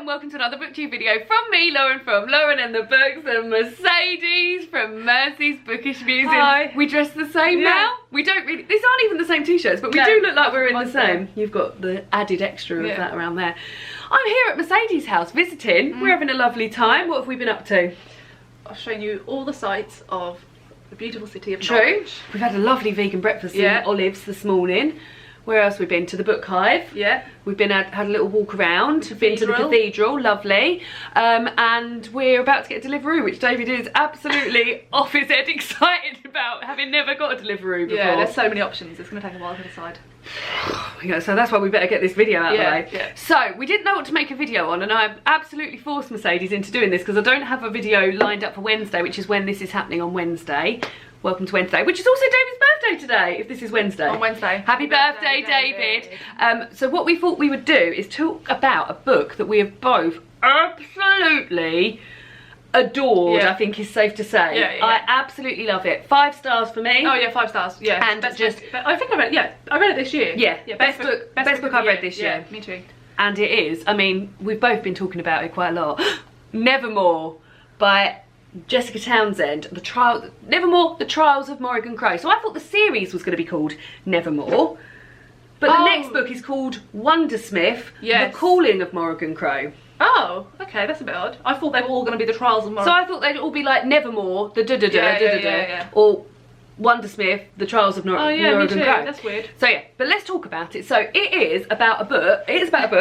and welcome to another BookTube video from me, Lauren, from Lauren and the Books, and Mercedes from Mercy's Bookish Musing. Hi. We dress the same now. We don't really, these aren't even the same t-shirts, but we do look like we're in the same. You've got the added extra of that around there. I'm here at Mercedes' house visiting. We're having a lovely time. What have we been up to? I've shown you all the sights of the beautiful city of True. Norwich. We've had a lovely vegan breakfast in Olives this morning. Where else have we been? To the Book Hive. Yeah. We've been had a little walk around. Been to the cathedral, lovely. And we're about to get a Deliveroo, which David is absolutely off his head excited about, having never got a Deliveroo before. Yeah, there's so many options. It's going to take a while to decide. So that's why we better get this video out of the way. Yeah. So we didn't know what to make a video on, and I absolutely forced Mercedes into doing this because I don't have a video lined up for Wednesday, which is when this is happening on Wednesday. Welcome to Wednesday, which is also David's birthday today, if this is Wednesday. On Wednesday. Happy birthday, David. So what we thought we would do is talk about a book that we have both absolutely adored, I think is safe to say. I absolutely love it. 5 stars for me. Oh yeah, 5 stars. Yeah. And best just... book, I think I read it, I read it this year. Yeah, best book I've read this year. Yeah, me too. And it is, I mean, we've both been talking about it quite a lot. Nevermoor by Jessica Townsend, Nevermoor, The Trials of Morrigan Crow. So I thought the series was going to be called Nevermoor, but the next book is called Wundersmith, The Calling of Morrigan Crow. Oh, okay, that's a bit odd. I thought they were all going to be The Trials of Morrigan. So I thought they'd all be like Nevermoor, the or Wundersmith, The Trials of Morrigan Crow. Me too. That's weird. So yeah, but let's talk about it. So it is about a book. It's about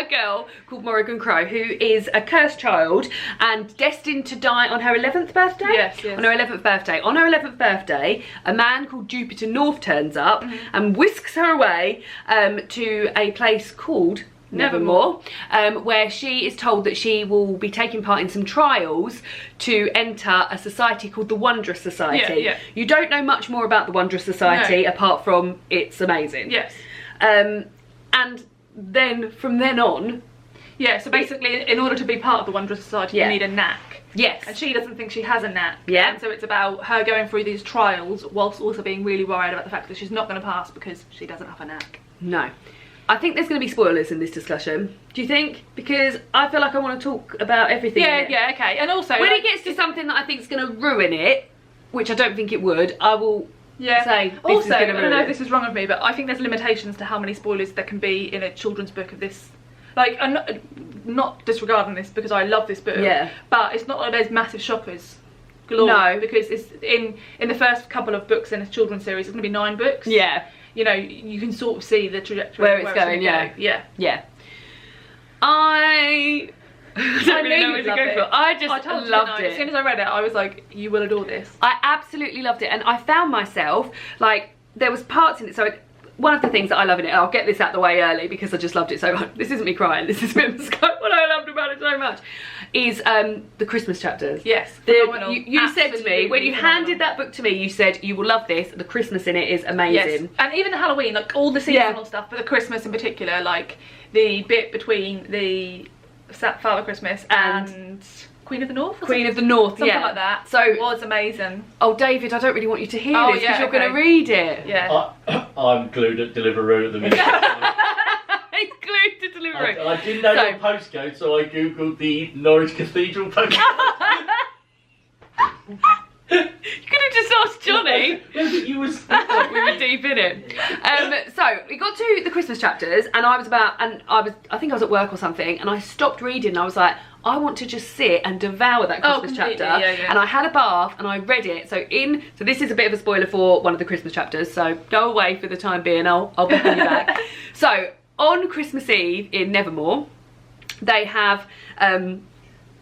a girl called Morrigan Crow who is a cursed child and destined to die on her 11th birthday. Yes. On her 11th birthday. On her 11th birthday, a man called Jupiter North turns up and whisks her away to a place called Nevermoor, where she is told that she will be taking part in some trials to enter a society called the Wondrous Society. You don't know much more about the Wondrous Society apart from it's amazing. Yes. And then from then on... Yeah, so basically in order to be part of the Wondrous Society you need a knack. Yes. And she doesn't think she has a knack. Yeah. And so it's about her going through these trials whilst also being really worried about the fact that she's not going to pass because she doesn't have a knack. No. I think there's going to be spoilers in this discussion. Do you think? Because I feel like I want to talk about everything. Yeah, okay. And also, when it gets to something that I think is going to ruin it, which I don't think it would, I will say this also, is going to ruin I don't know it. if this is wrong of me, but I think there's limitations to how many spoilers there can be in a children's book of this. Like, I'm not disregarding this because I love this book. Yeah. But it's not like there's massive shockers galore. No. Because it's in the first couple of books in a children's series, it's going to be 9 books. Yeah. You know, you can sort of see the trajectory where it's going. Yeah. I don't really know where to go for. I just loved it. As soon as I read it, I was like, you will adore this. I absolutely loved it, and I found myself like there was parts in it. So one of the things that I love in it, I'll get this out the way early because I just loved it so much. This isn't me crying. This is what I loved about it so much. Is the Christmas chapters. Yes, you said to me, when you handed that book to me, you said, you will love this, the Christmas in it is amazing. Yes. And even the Halloween, like all the seasonal stuff, but the Christmas in particular, like the bit between the Father Christmas and Queen of the North? Queen of the North, something like that. So it was amazing. Oh, David, I don't really want you to hear this because you're going to read it. Yeah. I'm glued at Deliveroo at the minute. He's glued to Deliveroo. I didn't know your postcode, so I googled the Norwich Cathedral postcode. You could have just asked Johnny. We were deep in it. So we got to the Christmas chapters, and I think I was at work or something, and I stopped reading. And I was like, I want to just sit and devour that Christmas chapter. And I had a bath and I read it. So this is a bit of a spoiler for one of the Christmas chapters. So go away for the time being. I'll beckon you back. So on Christmas Eve in Nevermoor, they have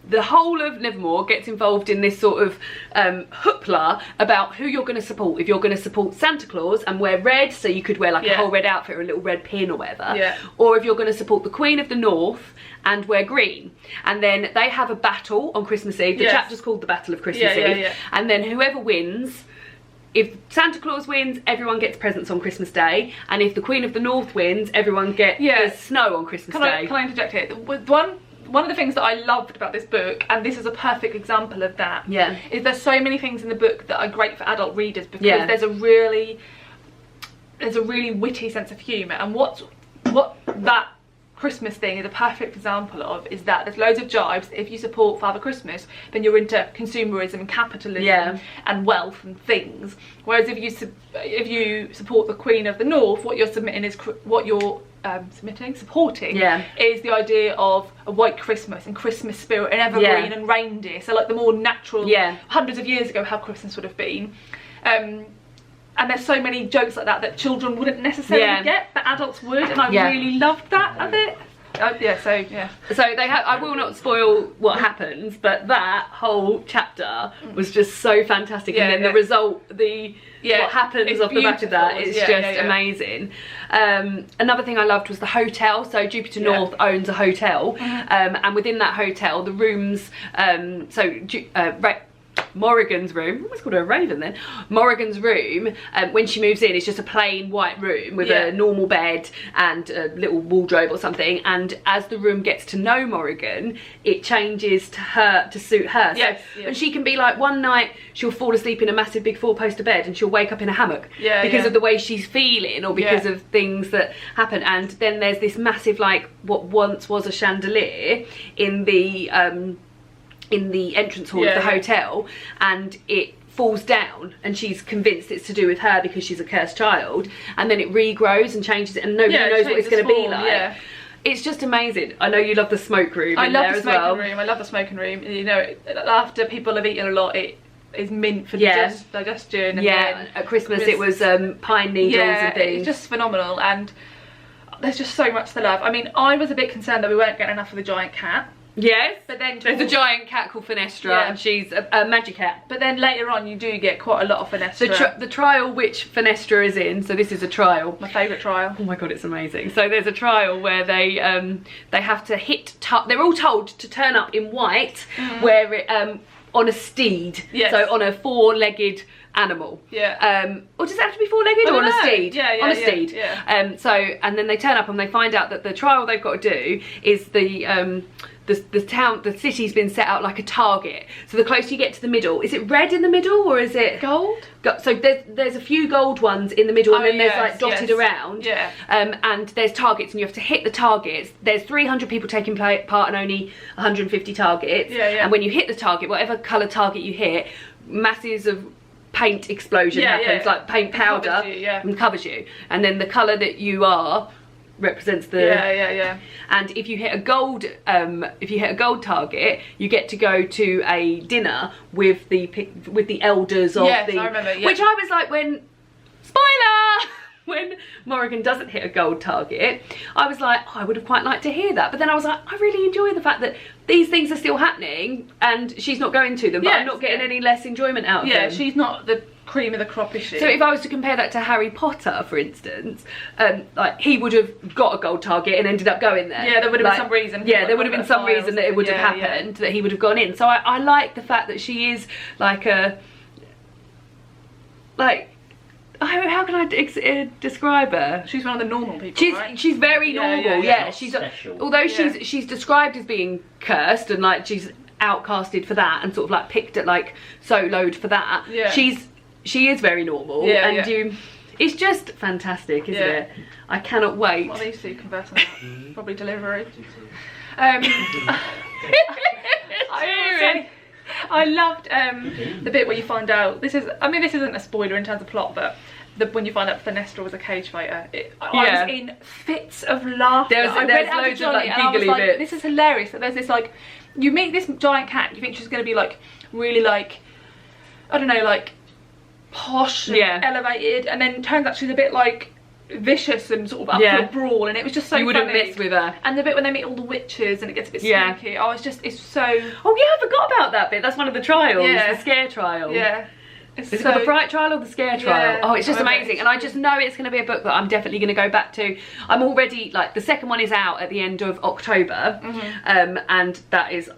the whole of Nevermoor gets involved in this sort of hoopla about who you're going to support. If you're going to support Santa Claus and wear red, so you could wear like a whole red outfit or a little red pin or whatever, or if you're going to support the Queen of the North and wear green. And then they have a battle on Christmas Eve. The chapter's called The Battle of Christmas Eve. And then whoever wins, if Santa Claus wins, everyone gets presents on Christmas Day, and if the Queen of the North wins, everyone gets snow on Christmas Day. Can I interject here? One of the things that I loved about this book, and this is a perfect example of that, is there's so many things in the book that are great for adult readers because there's a really witty sense of humour, and what that Christmas thing is a perfect example of is that there's loads of jibes. If you support Father Christmas, then you're into consumerism and capitalism and wealth and things. Whereas if you support the Queen of the North, what you're supporting is the idea of a white Christmas and Christmas spirit and evergreen and reindeer. So like the more natural, hundreds of years ago, how Christmas would have been. And there's so many jokes like that children wouldn't necessarily get, but adults would, and I really loved that of it. So they have. I will not spoil what happens, but that whole chapter was just so fantastic, and then the result, what happens off the back of that is just amazing. Another thing I loved was the hotel. So Jupiter North owns a hotel, and within that hotel, the rooms. Morrigan's room, almost called her a raven then. Morrigan's room, when she moves in, is just a plain white room with a normal bed and a little wardrobe or something. And as the room gets to know Morrigan, it changes to suit her. And she can be like, one night she'll fall asleep in a massive big 4-poster bed and she'll wake up in a hammock because of the way she's feeling or because of things that happen. And then there's this massive, like, what once was a chandelier in the entrance hall of the hotel, and it falls down, and she's convinced it's to do with her because she's a cursed child, and then it regrows and changes it, and nobody knows what it's going to be like. It's just amazing. I know you love the smoke room. I love the smoking room. I love the smoking room. You know, after people have eaten a lot, it is mint for digestion. And at Christmas it was pine needles and things. It's just phenomenal, and there's just so much to love. I mean, I was a bit concerned that we weren't getting enough of the giant cat. Yes, but then there's a giant cat called Fenestra, and she's a magic cat. But then later on, you do get quite a lot of Fenestra. The trial which Fenestra is in, so this is a trial. My favourite trial. Oh my god, it's amazing. So there's a trial where they have to hit. They're all told to turn up in white, where it on a steed. So on a 4-legged animal. Or does it have to be 4-legged or on a steed? On a steed. So and then they turn up and they find out that the trial they've got to do is the city's been set out like a target. So the closer you get to the middle, is it red in the middle or is it gold? So there's a few gold ones in the middle, and then there's like dotted around. And there's targets, and you have to hit the targets. There's 300 people taking part and only 150 targets. And when you hit the target, whatever colour target you hit, masses of paint explosion happens, like paint powder, and covers you. And then the colour that you are represents the and if you hit a gold target, you get to go to a dinner with the elders of I remember, which I was like, when Morrigan doesn't hit a gold target, I was like, I would have quite liked to hear that. But then I was like, I really enjoy the fact that these things are still happening and she's not going to them, but I'm not getting any less enjoyment out of them. She's not the cream of the crop, is she? So if I was to compare that to Harry Potter, for instance, like he would have got a gold target and ended up going there. There would have been some reason. There would have been some reason that it would have happened, that he would have gone in. So I like the fact that she is like how can I describe her? She's one of the normal people, right? She's very normal, She's although she's described as being cursed and like she's outcasted for that and sort of like picked at like soloed for that. She is very normal, it's just fantastic, isn't it? I cannot wait. What are these two conversing about? Probably delivery. I loved the bit where you find out, this isn't a spoiler in terms of plot, but when you find out Fenestra was a cage fighter, I was in fits of laughter. There's loads of like giggly bits. This is hilarious. That there's this like, you meet this giant cat, you think she's going to be like really like, I don't know, like posh and elevated, and then turns out she's a bit like vicious and sort of up for a brawl, and it was just so you wouldn't funny. mess with her. And the bit when they meet all the witches and it gets a bit spooky, it's so... Oh yeah, I forgot about that bit. That's one of the trials, the scare trial. Is it called the fright trial or the scare trial? Oh, it's just amazing. And I just know it's going to be a book that I'm definitely going to go back to. I'm already, like, the second one is out at the end of October, and that is...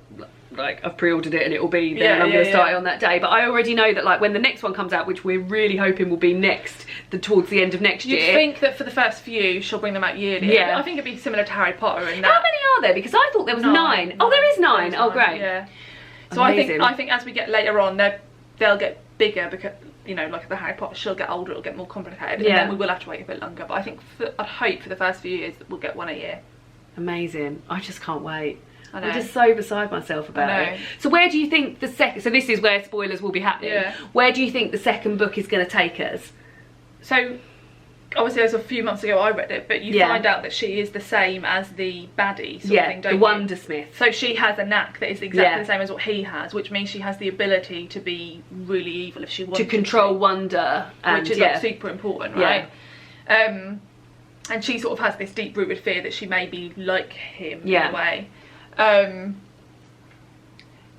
like I've pre-ordered it and it will be there, and I'm going to start it on that day. But I already know that like when the next one comes out, which we're really hoping will be towards the end of next year. You'd think that for the first few she'll bring them out yearly. I think it'd be similar to Harry Potter in that. How many are there? Because I thought there was 9. Oh, there is 9. Oh, great. So I think as we get later on, they'll get bigger because, you know, like the Harry Potter, she'll get older, it'll get more complicated, and then we will have to wait a bit longer. But I think I'd hope for the first few years that we'll get one a year. Amazing. I just can't wait. I'm just so beside myself about it. So where do you think the second... So this is where spoilers will be happening. Yeah. Where do you think the second book is going to take us? So, obviously, as a few months ago I read it, but you find out that she is the same as the baddie sort of thing, don't you? The Wundersmith. So she has a knack that is exactly the same as what he has, which means she has the ability to be really evil if she wants to. Control Wonder. Which is like super important, right? And she sort of has this deep-rooted fear that she may be like him in a way.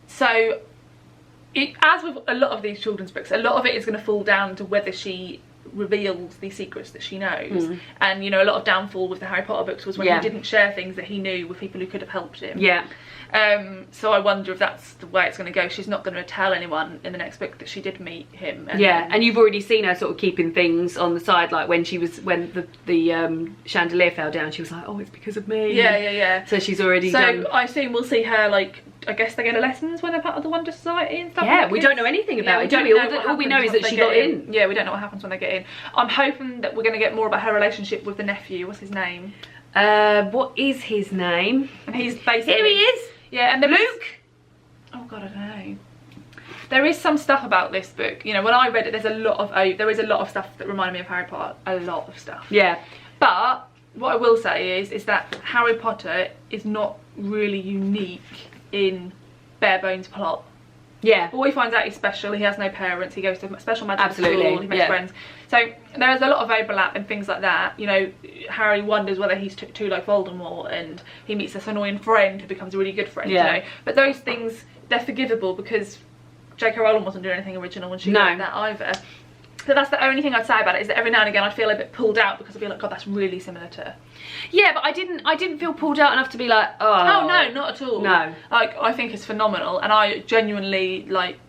So, as with a lot of these children's books, a lot of it is going to fall down to whether she reveals the secrets that she knows. And, you know, a lot of downfall with the Harry Potter books was when he didn't share things that he knew with people who could have helped him. So I wonder if that's the way it's going to go. She's not going to tell anyone in the next book that she did meet him. And and you've already seen her sort of keeping things on the side, like when the chandelier fell down, she was like, oh, it's because of me. So she's already done. So I assume we'll see her, like, I guess they go to lessons when they're part of the Wonder Society and stuff. Yeah, we don't know anything about it, do we? All we know is that she got in. Yeah, we don't know what happens when they get in. I'm hoping that we're going to get more about her relationship with the nephew. What's his name? What is his name? And he's basically... Here he is! Yeah, and Luke! Oh god, I don't know. There is some stuff about this book. You know, when I read it, there is a lot of stuff that reminded me of Harry Potter. A lot of stuff. Yeah. But what I will say is that Harry Potter is not really unique in bare bones plot. Yeah. Boy finds out he's special, he has no parents, he goes to a special magic school, he makes friends. So there's a lot of overlap and things like that. You know, Harry wonders whether he's too like Voldemort, and he meets this annoying friend who becomes a really good friend, you know. But those things, they're forgivable because J.K. Rowling wasn't doing anything original when she wrote that either. So that's the only thing I'd say about it, is that every now and again I feel a bit pulled out because I feel like, God, that's really similar to her. Yeah, but I didn't feel pulled out enough to be like, oh. Oh no, not at all. No. Like, I think it's phenomenal, and I genuinely, like,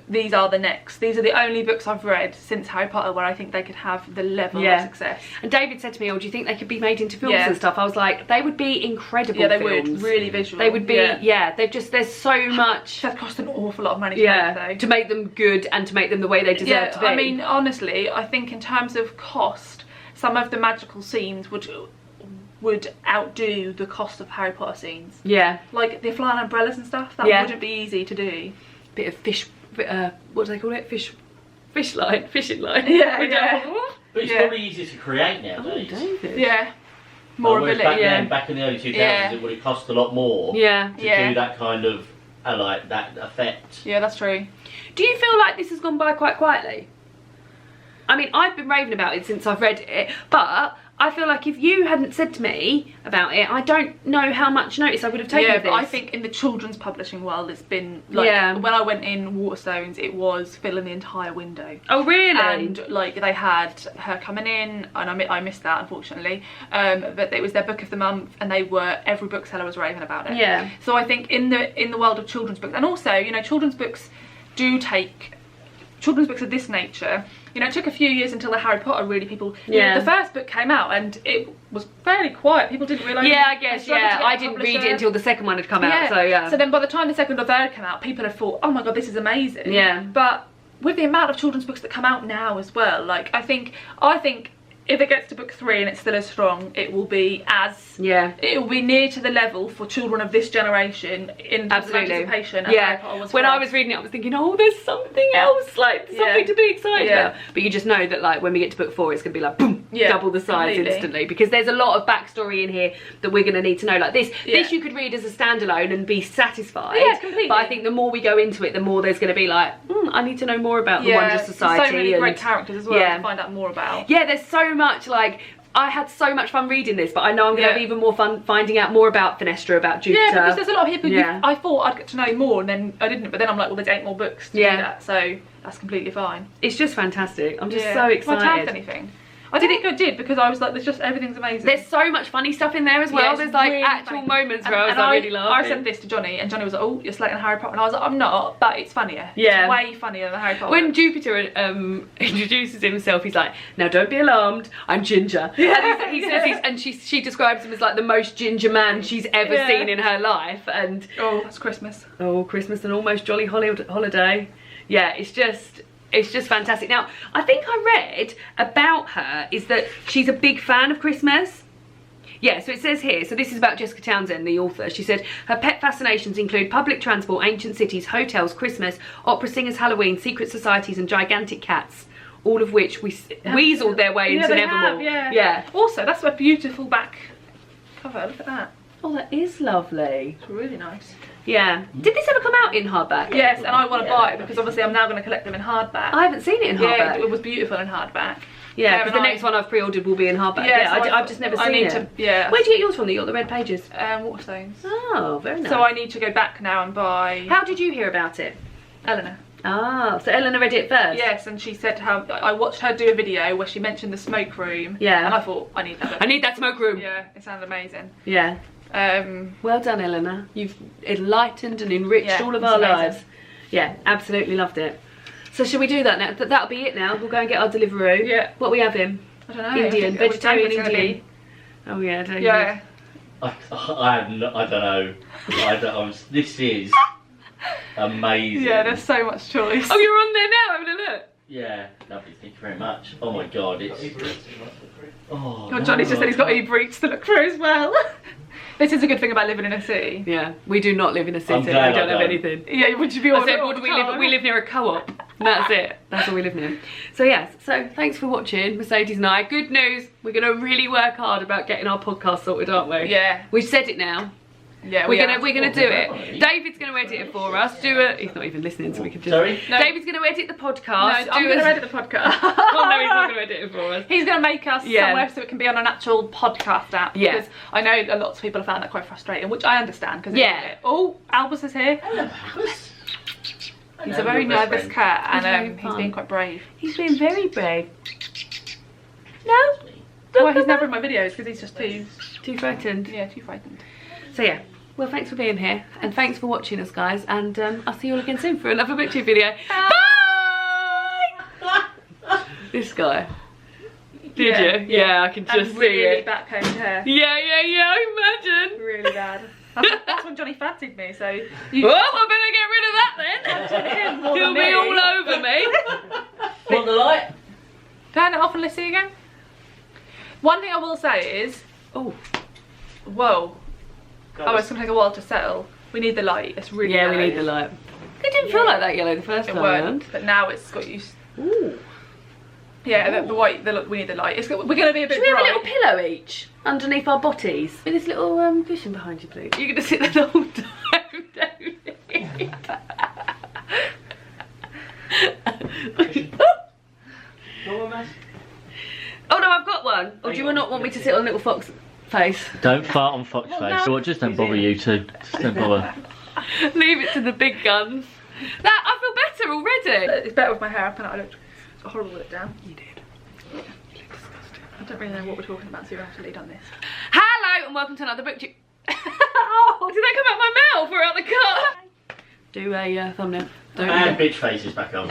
these are the only books I've read since Harry Potter where I think they could have the level of success. And David said to me, oh, do you think they could be made into films and stuff? I was like, they would be incredible they films. would, really visual. They would be, there's so much. That cost an awful lot of money to make, though. To make them good and to make them the way they deserve to be. I mean, honestly, I think in terms of cost, some of the magical scenes would outdo the cost of Harry Potter scenes. Yeah. Like the flying umbrellas and stuff, that wouldn't be easy to do. Bit of fish, what do they call it? Fishing line. Yeah. But it's probably easier to create nowadays. Oh, David. Yeah. More ability. Back in the early 2000s, it would have cost a lot more. Yeah. To do that kind of, like that effect. Yeah, that's true. Do you feel like this has gone by quite quietly? I mean, I've been raving about it since I've read it, but I feel like if you hadn't said to me about it, I don't know how much notice I would have taken of this. But I think in the children's publishing world, it's been like, when I went in Waterstones, it was filling the entire window. Oh really? And like they had her coming in, and I missed that unfortunately. But it was their book of the month, and every bookseller was raving about it. Yeah. So I think in the world of children's books, and also, you know, children's books of this nature, you know, it took a few years until the Harry Potter really you know, the first book came out and it was fairly quiet. People didn't realise. Yeah, I guess, I didn't read it until the second one had come out, so So then by the time the second or third came out, people had thought, oh my God, this is amazing. Yeah. But with the amount of children's books that come out now as well, like, I think if it gets to book 3 and it's still as strong, it will be it will be near to the level for children of this generation in anticipation. When I was reading it, I was thinking, oh, there's something else, like something to be excited about. But you just know that, like, when we get to book 4, it's gonna be like boom, double the size instantly, because there's a lot of backstory in here that we're gonna need to know. Like this you could read as a standalone and be satisfied. Yeah, completely. But I think the more we go into it, the more there's gonna be like, I need to know more about the Wonder Society. So many great characters as well to find out more about. Yeah, there's so much, like, I had so much fun reading this, but I know I'm going to have even more fun finding out more about Finestra, about Jupiter. Yeah, because there's a lot of people I thought I'd get to know more, and then I didn't, but then I'm like, well, there's 8 more books to do that, so that's completely fine. It's just fantastic. I'm just so excited. Have I tapped anything? I did because I was like, everything's amazing. There's so much funny stuff in there as well. There's like really actual moments where I was like really laughing. I said this to Johnny, and Johnny was like, oh, you're slating Harry Potter, and I was like, I'm not, but it's funnier. Yeah. It's way funnier than Harry Potter. When Jupiter introduces himself, he's like, now don't be alarmed, I'm Ginger. And he says and she describes him as like the most ginger man she's ever seen in her life. And oh, that's Christmas. Oh, Christmas and almost jolly holiday. Yeah, it's just fantastic. Now, I think I read about her is that she's a big fan of Christmas. Yeah, so it says here, so this is about Jessica Townsend, the author. She said, her pet fascinations include public transport, ancient cities, hotels, Christmas, opera singers, Halloween, secret societies and gigantic cats. All of which weaseled their way into Nevermoor. Yeah. Also, that's a beautiful back cover, look at that. Oh, that is lovely. It's really nice. Yeah. Did this ever come out in hardback? Yes, and I want to buy it because obviously I'm now going to collect them in hardback. I haven't seen it in hardback. Yeah, it was beautiful in hardback. Yeah, because the next one I've pre-ordered will be in hardback. Yeah, so I've just never seen it. Where'd you get yours from? You got the red pages? Waterstones. Oh, very nice. So I need to go back now and buy... How did you hear about it? Eleanor. Ah, so Eleanor read it first? Yes, and she said how... I watched her do a video where she mentioned the smoke room. Yeah. And I thought, I need that. I need that smoke room. Yeah, it sounded amazing. Yeah. Well done, Eleanor. You've enlightened and enriched all of our lives. Yeah, absolutely loved it. So shall we do that now? That'll be it now. We'll go and get our Deliveroo. Yeah. What are we having? I don't know. Indian, vegetarian Indian. Oh yeah, David. Yeah. I don't know. This is amazing. Yeah, there's so much choice. Oh, you're on there now, having a look. Yeah, lovely. Thank you very much. Oh my god, it's. Oh, Johnny's just said he's got Uber Eats to look through as well. This is a good thing about living in a city. Yeah, we do not live in a city. We don't have anything. Yeah, would you be? I said, what do we live? We live near a co-op. And that's it. That's all we live near. So yes. So thanks for watching, Mercedes and I. Good news. We're going to really work hard about getting our podcast sorted, aren't we? Yeah. We've said it now. Yeah, we're gonna do it. David's gonna edit it for us. He's not even listening, so we can just. Sorry? No. David's gonna edit the podcast. No, I'm gonna edit the podcast. Oh no, he's not gonna edit it for us. He's gonna make us somewhere so it can be on an actual podcast app. Yeah. Because I know a lot of people have found that quite frustrating, which I understand. Because oh, Albus is here. Hello, Albus. He's a very nervous cat, and he's being quite brave. He's being very brave. No. Well, he's never in my videos because he's just too frightened. Yeah, too frightened. So yeah. Well, thanks for being here, and thanks for watching us, guys, and I'll see you all again soon for another BookTube video. Bye! This guy. Did you? Yeah, I can just see really it. Back home hair. Yeah, imagine. Really bad. That's when Johnny fancied me, so... I better get rid of that then. He'll be all over me. Want the light? Turn it off and let's see again. One thing I will say is... Oh. Whoa. Oh, it's going to take a while to settle. We need the light. It's really yellow. we need the light. It didn't feel like that yellow the first time around. But now it's got used. Ooh. Yeah, the white. We need the light. We're going to be a bit Should we have dry. a little pillow each underneath our botties? With this little cushion behind you, please. You're going to sit there the whole time, David. Oh no, I've got one. Or do you not want me to sit on little fox face? Don't fart on fox face. No. Just don't bother you two. Just don't bother. Leave it to the big guns. That I feel better already. It's better with my hair up, and I looked horrible with it down. You did. You look disgusting. I don't really know what we're talking about, so you have to lead on this. Hello and welcome to another BookTube. Oh, did that come out my mouth or out the cut? Do a thumbnail. And bitch faces back on.